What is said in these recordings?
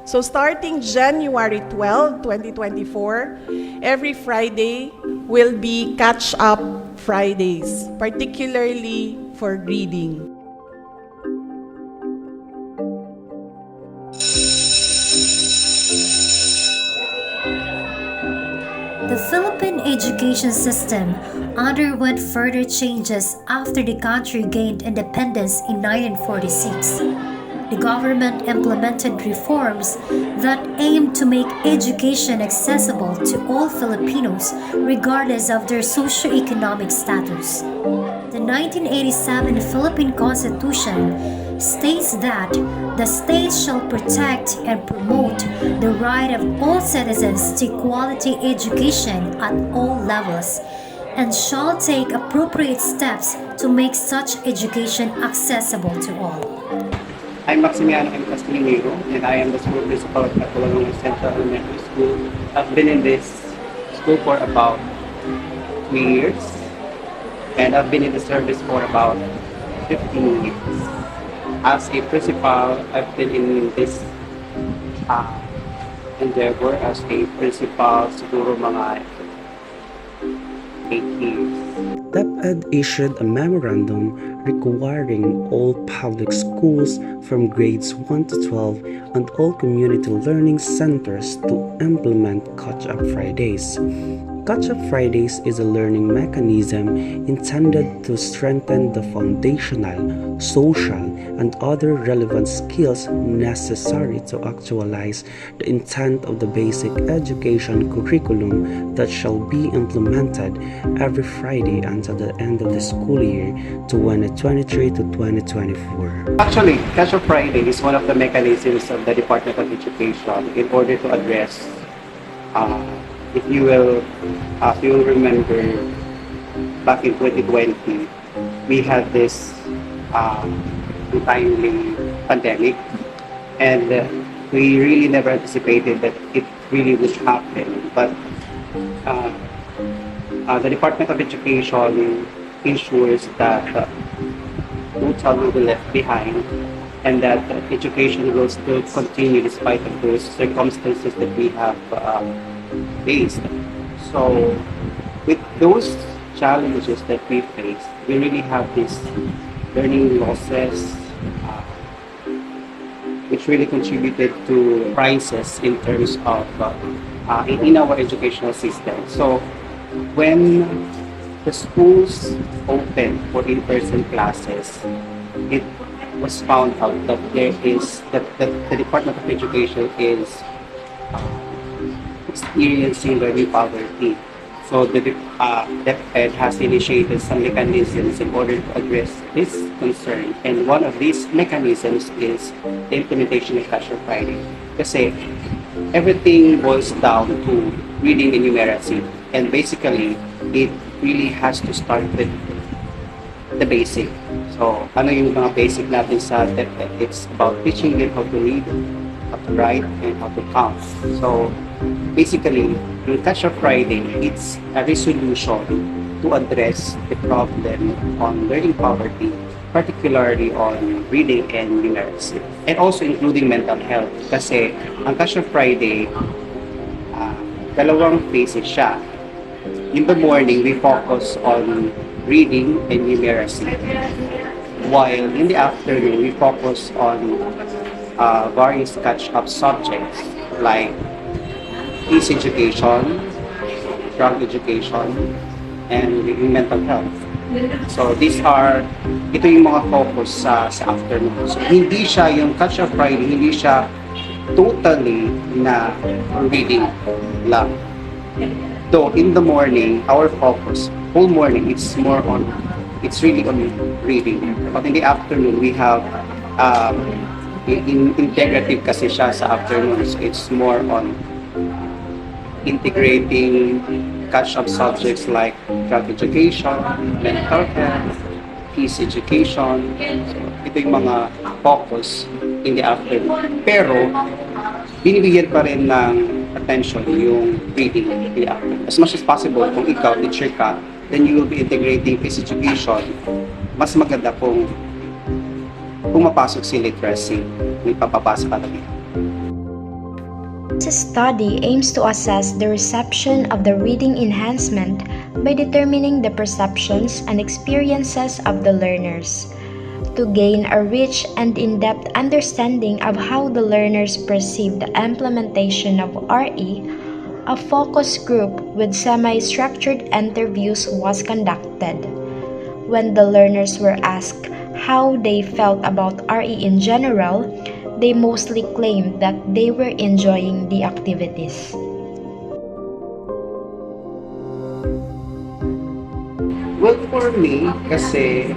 So starting January 12, 2024, every Friday will be catch-up Fridays, particularly for reading. The Philippine education system underwent further changes after the country gained independence in 1946. The government implemented reforms that aimed to make education accessible to all Filipinos regardless of their socioeconomic status. The 1987 Philippine Constitution states that the state shall protect and promote the right of all citizens to quality education at all levels and shall take appropriate steps to make such education accessible to all. I'm Maximiano M. Castellino, and I am the school principal at Catalonia Central Elementary School. I've been in this school for about 3 years, and I've been in the service for about 15 years. As a principal, I've been in this endeavor as a principal siguro mga 8 years. DepEd issued a memorandum requiring all public schools from grades 1 to 12 and all community learning centers to implement Catch-up Fridays. Catch-up Fridays is a learning mechanism intended to strengthen the foundational, social, and other relevant skills necessary to actualize the intent of the basic education curriculum that shall be implemented every Friday until the end of the school year 2023 to 2024. Actually, Catch-up Friday is one of the mechanisms of the Department of Education in order to address if you will remember, back in 2020, we had this untimely pandemic, and we really never anticipated that it really would happen. But the Department of Education ensures that no child will be left behind, and that education will still continue despite of those circumstances that we have faced. So, with those challenges that we face, we really have these learning losses, which really contributed to crisis in terms of in our educational system. So, when the schools opened for in-person classes, it was found out that the Department of Education is experiencing learning poverty. So the DepEd has initiated some mechanisms in order to address this concern. And one of these mechanisms is the implementation of Catch-up Friday. Kasi everything boils down to reading and numeracy. And basically, it really has to start with the basic. So, ano yung mga basic natin sa DepEd? It's about teaching them how to read, how to write, and how to count. So, basically, yung Catch-up Friday, it's a resolution to address the problem on learning poverty, particularly on reading and numeracy, and also including mental health. Kasi ang Catch-up Friday, dalawang phases siya. In the morning, we focus on reading and numeracy, while in the afternoon, we focus on various catch-up subjects like peace education, drug education, and mental health. So ito yung mga focus sa afternoon. So hindi siya, yung Catch-up Friday, hindi siya totally na reading lang. Though in the morning, our focus, whole morning, it's really on reading. But in the afternoon, we have integrative kasi siya sa afternoon. So it's more on integrating catch-up subjects like drug education, mental health, peace education. So, ito yung mga focus in the afternoon. Pero, binibigyan pa rin ng attention yung reading in the afternoon. As much as possible, kung ikaw, teacher ka, then you will be integrating peace education. Mas maganda kung mapasok si literacy, may papapasa ka na dito. This study aims to assess the reception of the reading enhancement by determining the perceptions and experiences of the learners. To gain a rich and in-depth understanding of how the learners perceive the implementation of RE, a focus group with semi-structured interviews was conducted. When the learners were asked how they felt about RE in general, they mostly claimed that they were enjoying the activities. Well, for me, kasi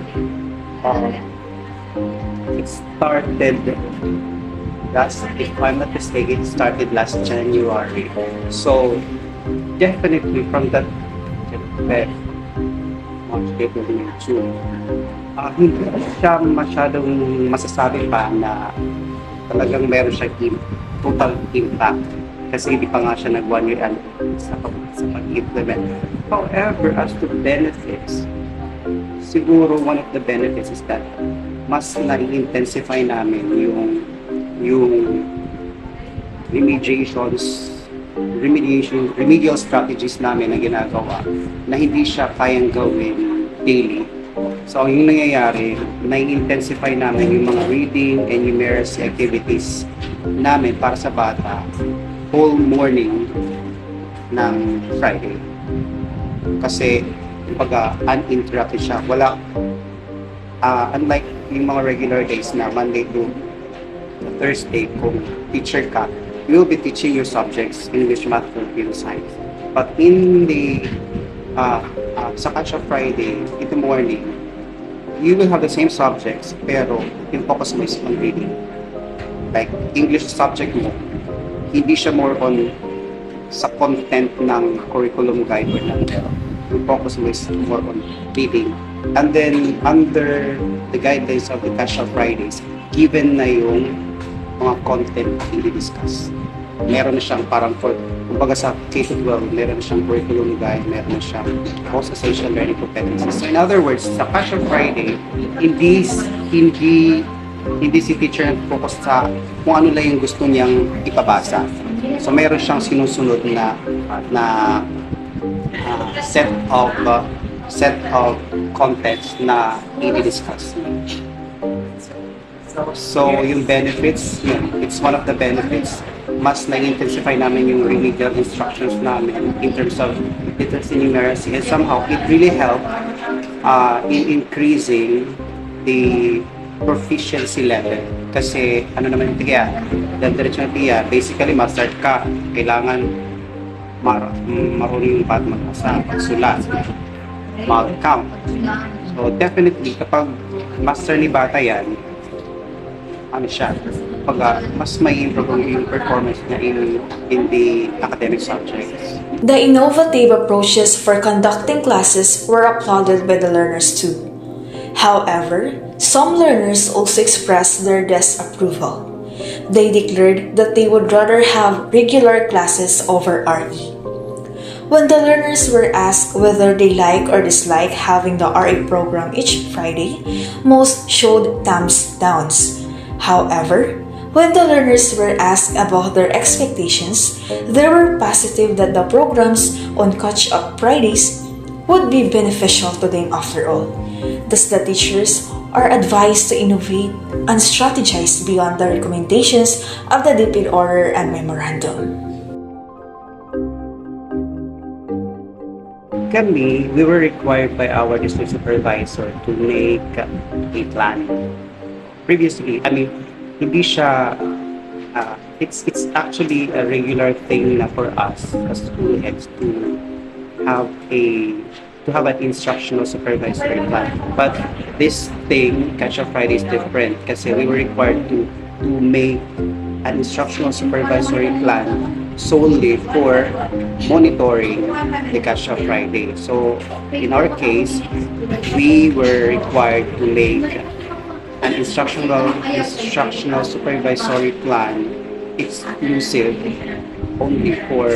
it started if I'm not mistaken, it started last January. So, definitely from that Feb, March, April, May, June, hindi siya masyadong masasabi pa na talagang meron siya total impact kasi hindi pa nga siya nag 1 year sa pag-implement. However, as to benefits, siguro one of the benefits is that mas na-intensify namin yung remedial strategies namin na ginagawa na hindi siya kayang gawin daily. So, yung nangyayari, na-intensify namin yung mga reading and numeracy activities namin para sa bata whole morning ng Friday. Kasi, kumbaga, uninterrupted siya. Wala, unlike yung mga regular days na Monday to Thursday, kung teacher ka, you will be teaching your subjects, English, Math, Filipino, Science. But in the sa Catch-Up Friday, in the morning, you will have the same subjects, pero yung focus mo is on reading. Like, English subject mo, hindi siya more on sa content ng curriculum guide or ng yung focus mo is more on reading. And then, under the guidelines of the Catch-Up Fridays, given na yung mga content na i-discuss. Meron na siyang parang kumbaga sa K-12, meron na siyang curriculum guide, meron na siyang post-essential learning competencies. So in other words, sa Catch-Up Friday, hindi si teacher nag-focus sa kung ano lang yung gusto niyang ipabasa. So meron siyang sinusunod na set of contents na i-discuss. So, yung benefits, it's one of the benefits. Mas na-intensify namin yung remedial instructions namin in terms of literacy numeracy, and somehow it really helped in increasing the proficiency level. Kasi, ano naman yung tiya, diretso na tiya, basically, ma-start ka, kailangan marunong yung magbasa, magsulat, mag-count. So, definitely, kapag master ni bata yan, mas may improve yung performance niya in the academic subjects. The innovative approaches for conducting classes were applauded by the learners too. However, some learners also expressed their disapproval. They declared that they would rather have regular classes over RE. When the learners were asked whether they like or dislike having the RE program each Friday, most showed thumbs downs. However, when the learners were asked about their expectations, they were positive that the programs on Catch-Up Fridays would be beneficial to them after all. Thus, the teachers are advised to innovate and strategize beyond the recommendations of the DepEd Order and Memorandum. We were required by our district supervisor to make a plan. Previously, hindi siya, it's actually a regular thing na for us as school heads to have an instructional supervisory plan. But this thing, Catch-Up Friday, is different kasi we were required to make an instructional supervisory plan solely for monitoring the Catch-Up Friday. So, in our case, we were required to make an instructional supervisory plan exclusive only for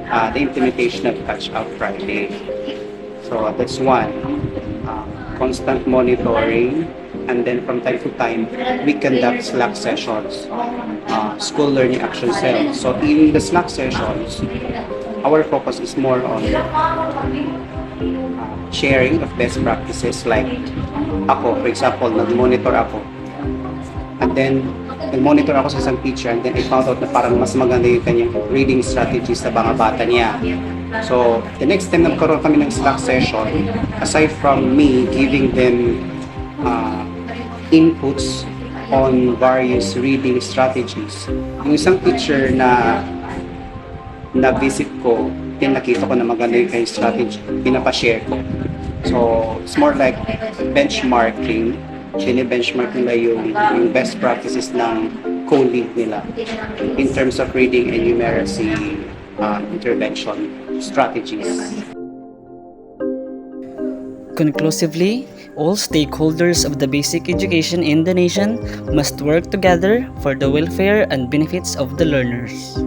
the implementation of Catch-Up Friday. So that's one. Constant monitoring And then from time to time, we conduct Slack sessions, school learning action cell. So in the Slack sessions, our focus is more on sharing of best practices. Like ako, for example, nag-monitor ako. And then, nag-monitor ako sa isang teacher and then I found out na parang mas maganda yung kanyang reading strategies sa mga bata niya. So, the next time nagkaroon kami ng Slack session, aside from me giving them inputs on various reading strategies, yung isang teacher na visit ko, nakita ko na maganda yung kanyang strategy, pinapashare ko. So, it's more like benchmarking. Bine-benchmark nila yung best practices ng co-lead nila in terms of reading and numeracy intervention strategies. Conclusively, all stakeholders of the basic education in the nation must work together for the welfare and benefits of the learners.